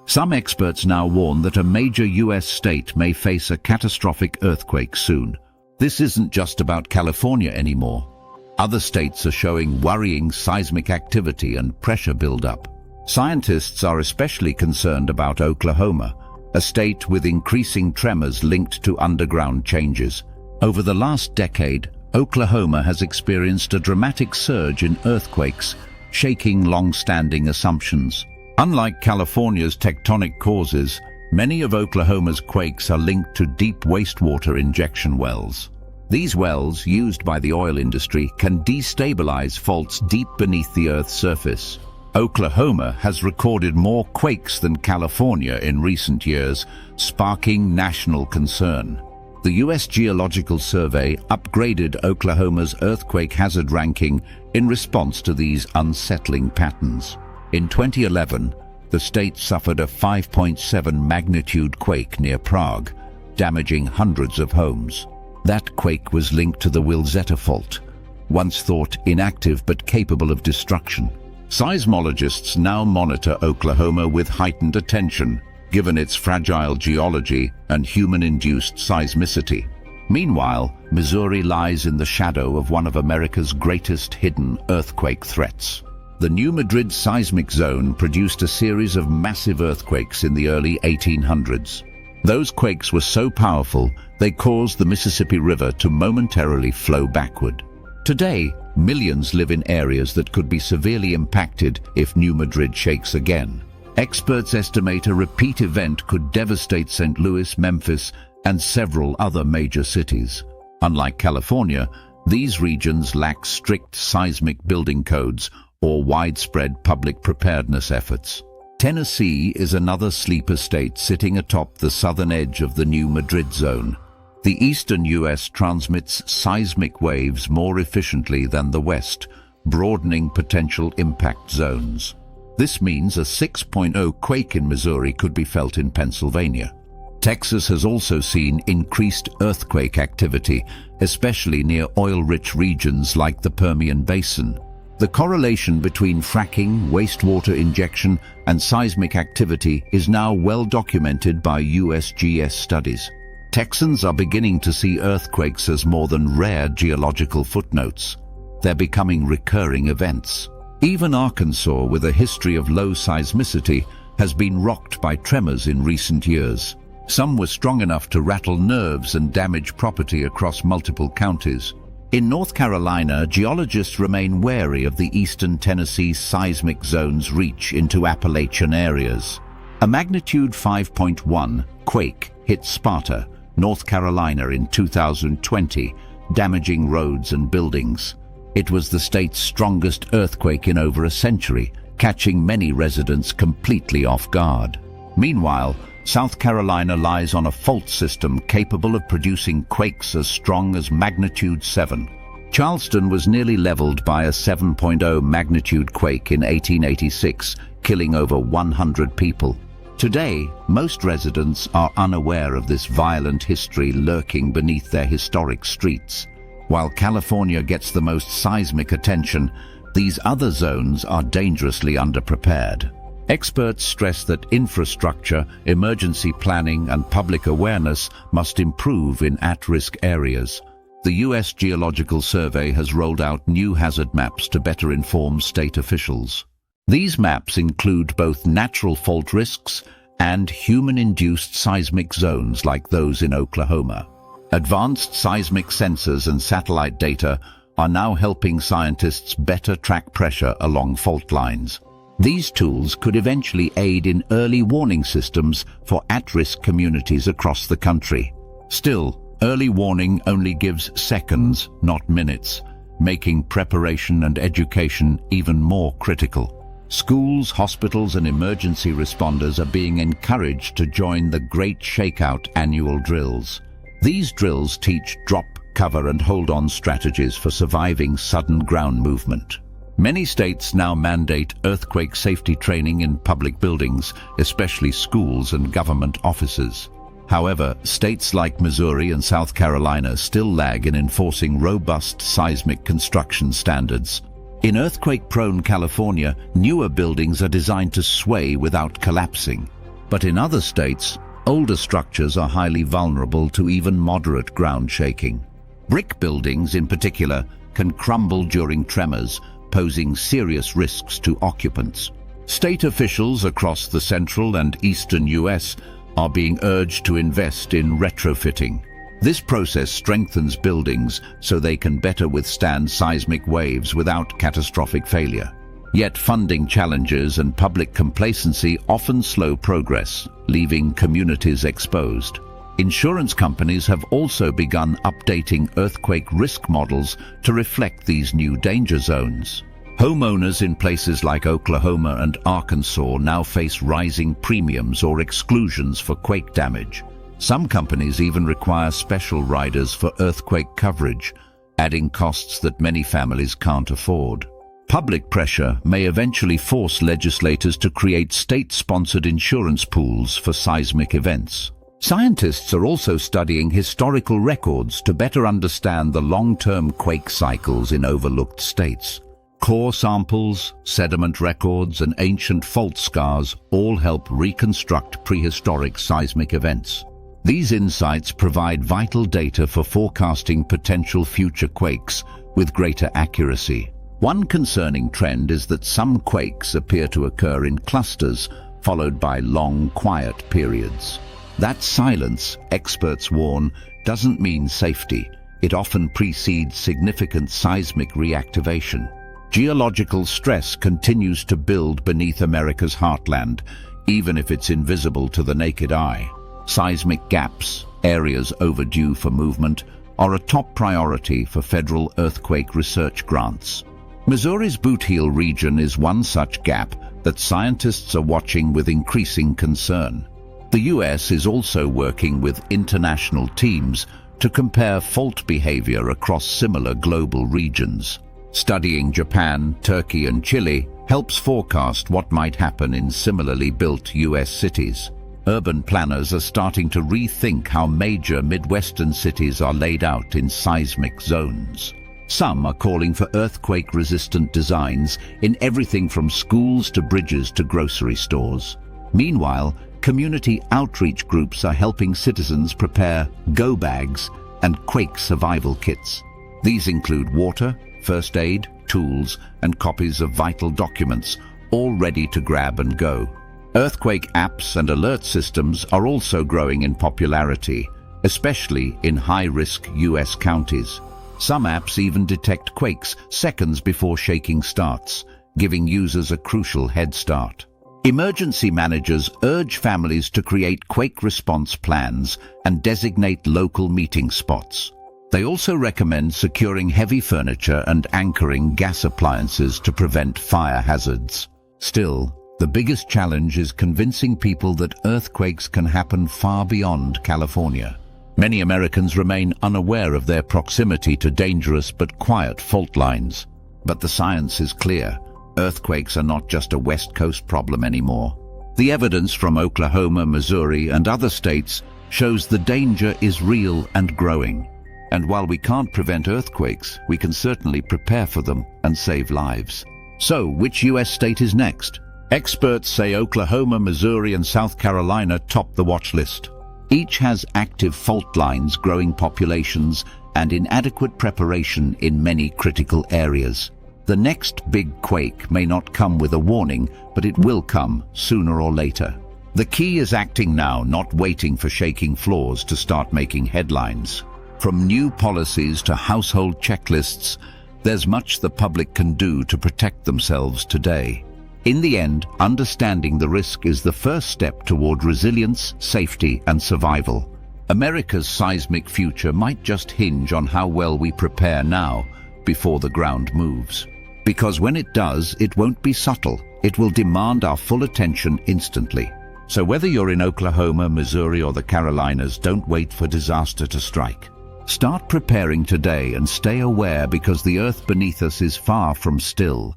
Some experts now warn that a major US state may face a catastrophic earthquake soon. This isn't just about California anymore. Other states are showing worrying seismic activity and pressure buildup. Scientists are especially concerned about Oklahoma, a state with increasing tremors linked to underground changes. Over the last decade, Oklahoma has experienced a dramatic surge in earthquakes, shaking long-standing assumptions. Unlike California's tectonic causes, many of Oklahoma's quakes are linked to deep wastewater injection wells. These wells, used by the oil industry, can destabilize faults deep beneath the Earth's surface. Oklahoma has recorded more quakes than California in recent years, sparking national concern. The U.S. Geological Survey upgraded Oklahoma's earthquake hazard ranking in response to these unsettling patterns. In 2011, the state suffered a 5.7 magnitude quake near Prague, damaging hundreds of homes. That quake was linked to the Wilzetta Fault, once thought inactive but capable of destruction. Seismologists now monitor Oklahoma with heightened attention, given its fragile geology and human-induced seismicity. Meanwhile, Missouri lies in the shadow of one of America's greatest hidden earthquake threats. The New Madrid seismic zone produced a series of massive earthquakes in the early 1800s. Those quakes were so powerful, they caused the Mississippi River to momentarily flow backward. Today, millions live in areas that could be severely impacted if New Madrid shakes again. Experts estimate a repeat event could devastate St. Louis, Memphis, and several other major cities. Unlike California, these regions lack strict seismic building codes or widespread public preparedness efforts. Tennessee is another sleeper state sitting atop the southern edge of the New Madrid zone. The eastern U.S. transmits seismic waves more efficiently than the west, broadening potential impact zones. This means a 6.0 quake in Missouri could be felt in Pennsylvania. Texas has also seen increased earthquake activity, especially near oil-rich regions like the Permian Basin. The correlation between fracking, wastewater injection, and seismic activity is now well documented by USGS studies. Texans are beginning to see earthquakes as more than rare geological footnotes. They're becoming recurring events. Even Arkansas, with a history of low seismicity, has been rocked by tremors in recent years. Some were strong enough to rattle nerves and damage property across multiple counties. In North Carolina, geologists remain wary of the eastern Tennessee seismic zone's reach into Appalachian areas. A magnitude 5.1 quake hit Sparta, North Carolina in 2020, damaging roads and buildings. It was the state's strongest earthquake in over a century, catching many residents completely off guard. Meanwhile, South Carolina lies on a fault system capable of producing quakes as strong as magnitude 7. Charleston was nearly leveled by a 7.0 magnitude quake in 1886, killing over 100 people. Today, most residents are unaware of this violent history lurking beneath their historic streets. While California gets the most seismic attention, these other zones are dangerously underprepared. Experts stress that infrastructure, emergency planning, and public awareness must improve in at-risk areas. The U.S. Geological Survey has rolled out new hazard maps to better inform state officials. These maps include both natural fault risks and human-induced seismic zones like those in Oklahoma. Advanced seismic sensors and satellite data are now helping scientists better track pressure along fault lines. These tools could eventually aid in early warning systems for at-risk communities across the country. Still, early warning only gives seconds, not minutes, making preparation and education even more critical. Schools, hospitals, and emergency responders are being encouraged to join the Great Shakeout annual drills. These drills teach drop, cover, and hold-on strategies for surviving sudden ground movement. Many states now mandate earthquake safety training in public buildings, especially schools and government offices. However, states like Missouri and South Carolina still lag in enforcing robust seismic construction standards. In earthquake-prone California, newer buildings are designed to sway without collapsing. But in other states, older structures are highly vulnerable to even moderate ground shaking. Brick buildings, in particular, can crumble during tremors, posing serious risks to occupants. State officials across the central and eastern US are being urged to invest in retrofitting. This process strengthens buildings so they can better withstand seismic waves without catastrophic failure. Yet funding challenges and public complacency often slow progress, leaving communities exposed. Insurance companies have also begun updating earthquake risk models to reflect these new danger zones. Homeowners in places like Oklahoma and Arkansas now face rising premiums or exclusions for quake damage. Some companies even require special riders for earthquake coverage, adding costs that many families can't afford. Public pressure may eventually force legislators to create state-sponsored insurance pools for seismic events. Scientists are also studying historical records to better understand the long-term quake cycles in overlooked states. Core samples, sediment records, and ancient fault scars all help reconstruct prehistoric seismic events. These insights provide vital data for forecasting potential future quakes with greater accuracy. One concerning trend is that some quakes appear to occur in clusters, followed by long, quiet periods. That silence, experts warn, doesn't mean safety. It often precedes significant seismic reactivation. Geological stress continues to build beneath America's heartland, even if it's invisible to the naked eye. Seismic gaps, areas overdue for movement, are a top priority for federal earthquake research grants. Missouri's Boot Heel region is one such gap that scientists are watching with increasing concern. The US is also working with international teams to compare fault behavior across similar global regions. Studying Japan, Turkey, and Chile helps forecast what might happen in similarly built US cities. Urban planners are starting to rethink how major Midwestern cities are laid out in seismic zones. Some are calling for earthquake-resistant designs in everything from schools to bridges to grocery stores. Meanwhile, community outreach groups are helping citizens prepare go bags and quake survival kits. These include water, first aid, tools, and copies of vital documents, all ready to grab and go. Earthquake apps and alert systems are also growing in popularity, especially in high-risk US counties. Some apps even detect quakes seconds before shaking starts, giving users a crucial head start. Emergency managers urge families to create quake response plans and designate local meeting spots. They also recommend securing heavy furniture and anchoring gas appliances to prevent fire hazards. Still, the biggest challenge is convincing people that earthquakes can happen far beyond California. Many Americans remain unaware of their proximity to dangerous but quiet fault lines. But the science is clear. Earthquakes are not just a West Coast problem anymore. The evidence from Oklahoma, Missouri, and other states shows the danger is real and growing. And while we can't prevent earthquakes, we can certainly prepare for them and save lives. So, which US state is next? Experts say Oklahoma, Missouri, and South Carolina top the watch list. Each has active fault lines, growing populations, and inadequate preparation in many critical areas. The next big quake may not come with a warning, but it will come sooner or later. The key is acting now, not waiting for shaking floors to start making headlines. From new policies to household checklists, there's much the public can do to protect themselves today. In the end, understanding the risk is the first step toward resilience, safety, and survival. America's seismic future might just hinge on how well we prepare now, before the ground moves. Because when it does, it won't be subtle. It will demand our full attention instantly. So whether you're in Oklahoma, Missouri, or the Carolinas, don't wait for disaster to strike. Start preparing today and stay aware, because the earth beneath us is far from still.